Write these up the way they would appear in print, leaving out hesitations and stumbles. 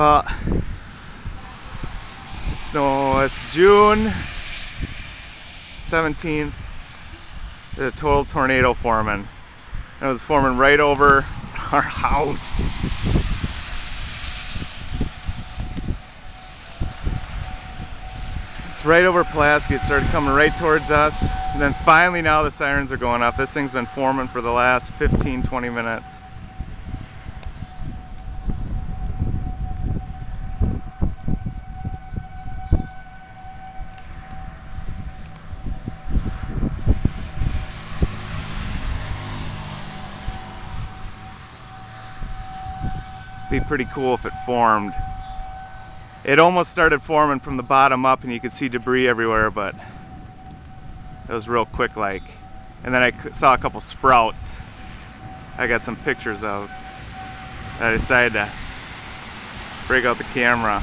Well, it's June 17th. There's a total tornado forming. It was forming right over our house. It's right over Pulaski. It started coming right towards us. And then finally now the sirens are going off. This thing's been forming for the last 15-20 minutes. Be pretty cool if it formed. It almost started forming from the bottom up and you could see debris everywhere, but it was real quick like. And then I saw a couple sprouts I got some pictures of. I decided to break out the camera.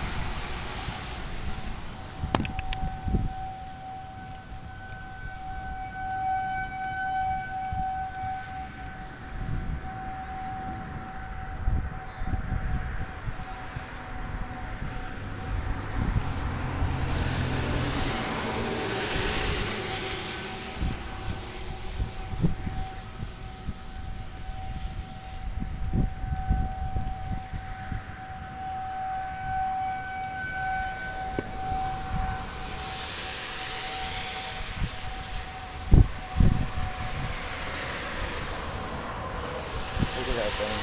Look at that thing.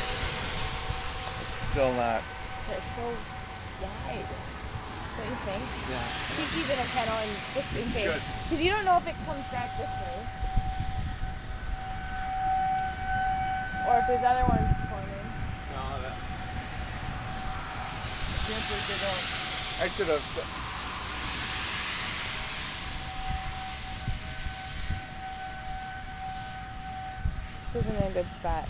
It's still not. It's so wide. Don't you think? Yeah. Keep even a panel in just in case. Because you don't know if it comes back this way. Or if there's other ones forming. No, that. I can't believe they don't. I should have. This isn't a good spot.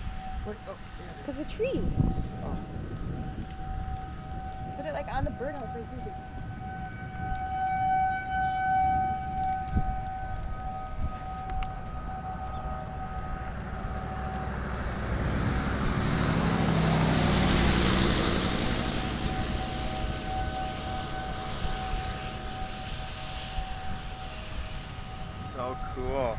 Because the trees. Oh. Put it like on the birdhouse right here. So cool.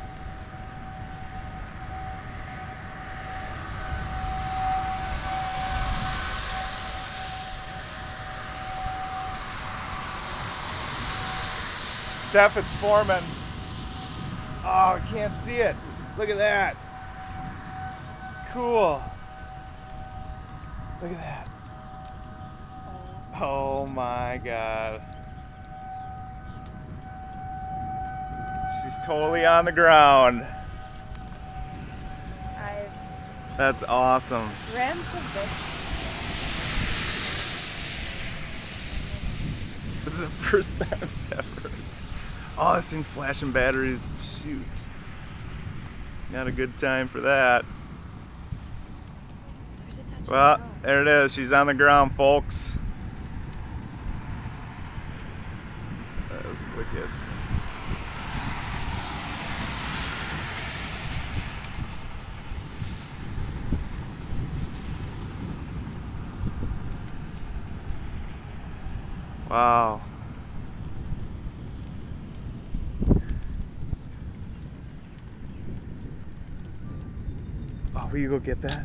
Steph, it's forming. Oh, I can't see it. Look at that. Cool. Look at that. Oh my God. She's totally on the ground. That's awesome. Dreamt of this is the first time ever. Oh, this thing's flashing batteries. Shoot. Not a good time for that. Well, there it is. She's on the ground, folks. That was wicked. Wow. Oh, will you go get that?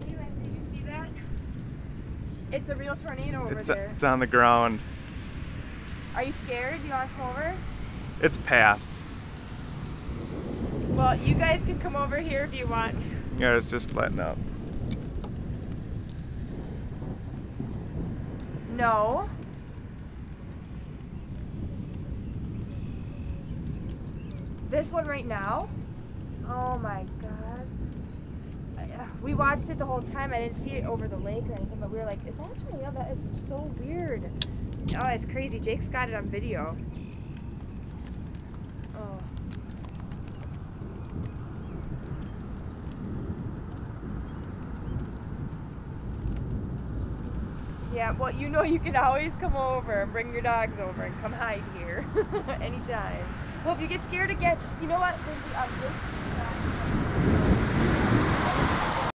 Hey, Lindsay, did you see that? It's a real tornado over there. It's on the ground. Are you scared? Do you want to come over? It's past. Well, you guys can come over here if you want. Yeah, it's just letting up. No. This one right now? Oh my God. We watched it the whole time. I didn't see it over the lake or anything, but we were like, is that a tornado? That is so weird. Oh, it's crazy. Jake's got it on video. Oh. Yeah, well, you know you can always come over and bring your dogs over and come hide here anytime. Well, if you get scared again, you know what? Lindsay, this